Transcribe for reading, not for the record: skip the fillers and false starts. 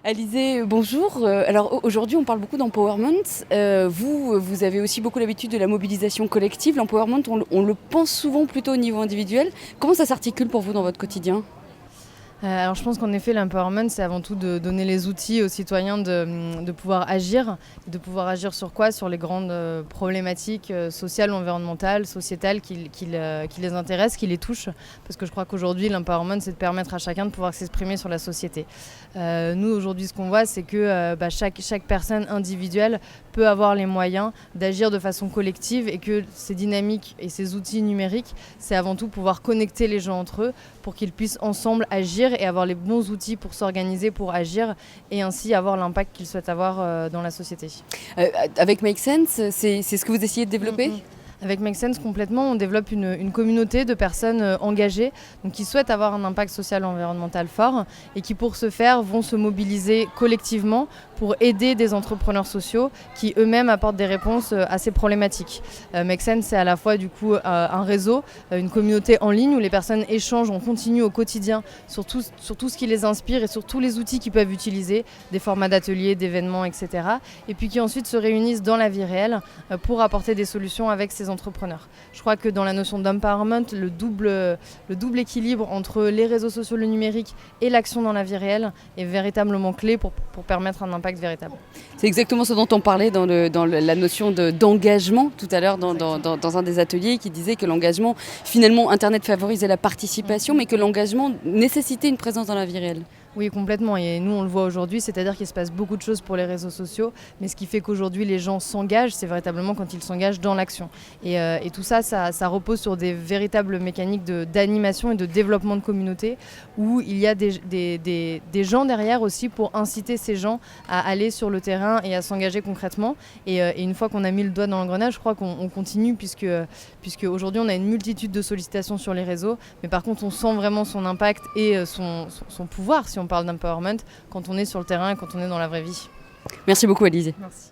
Alizé, bonjour. Alors aujourd'hui, on parle beaucoup d'empowerment. Vous avez aussi beaucoup l'habitude de la mobilisation collective. L'empowerment, on le pense souvent plutôt au niveau individuel. Comment ça s'articule pour vous dans votre quotidien ? Alors je pense qu'en effet l'empowerment c'est avant tout de donner les outils aux citoyens de pouvoir agir. De pouvoir agir sur quoi ? Sur les grandes problématiques sociales, environnementales, sociétales qui les intéressent, qui les touchent. Parce que je crois qu'aujourd'hui l'empowerment c'est de permettre à chacun de pouvoir s'exprimer sur la société. Nous aujourd'hui ce qu'on voit c'est que chaque personne individuelle peut avoir les moyens d'agir de façon collective et que ces dynamiques et ces outils numériques c'est avant tout pouvoir connecter les gens entre eux pour qu'ils puissent ensemble agir et avoir les bons outils pour s'organiser, pour agir et ainsi avoir l'impact qu'ils souhaitent avoir dans la société. Avec Make Sense, c'est ce que vous essayez de développer ? Avec Make Sense, complètement, on développe une communauté de personnes engagées donc qui souhaitent avoir un impact social et environnemental fort et qui, pour ce faire, vont se mobiliser collectivement pour aider des entrepreneurs sociaux qui eux-mêmes apportent des réponses à ces problématiques. Make Sense, c'est à la fois du coup un réseau, une communauté en ligne où les personnes échangent en continu au quotidien sur tout ce qui les inspire et sur tous les outils qu'ils peuvent utiliser, des formats d'ateliers, d'événements, etc. Et puis qui ensuite se réunissent dans la vie réelle pour apporter des solutions avec ces entrepreneurs. Je crois que dans la notion d'empowerment, le double équilibre entre les réseaux sociaux, le numérique et l'action dans la vie réelle est véritablement clé pour permettre un impact véritable. C'est exactement ce dont on parlait dans la notion d'engagement tout à l'heure dans un des ateliers qui disait que l'engagement, finalement, Internet favorisait la participation, mais que l'engagement nécessitait une présence dans la vie réelle. Oui, complètement. Et nous, on le voit aujourd'hui, c'est-à-dire qu'il se passe beaucoup de choses pour les réseaux sociaux. Mais ce qui fait qu'aujourd'hui, les gens s'engagent, c'est véritablement quand ils s'engagent dans l'action. Et tout ça, ça repose sur des véritables mécaniques d'animation et de développement de communauté où il y a des gens derrière aussi pour inciter ces gens à aller sur le terrain et à s'engager concrètement. Et une fois qu'on a mis le doigt dans l'engrenage, je crois qu'on continue puisque aujourd'hui, on a une multitude de sollicitations sur les réseaux. Mais par contre, on sent vraiment son impact et son pouvoir, si on parle d'empowerment, quand on est sur le terrain et quand on est dans la vraie vie. Merci beaucoup, Alizé. Merci.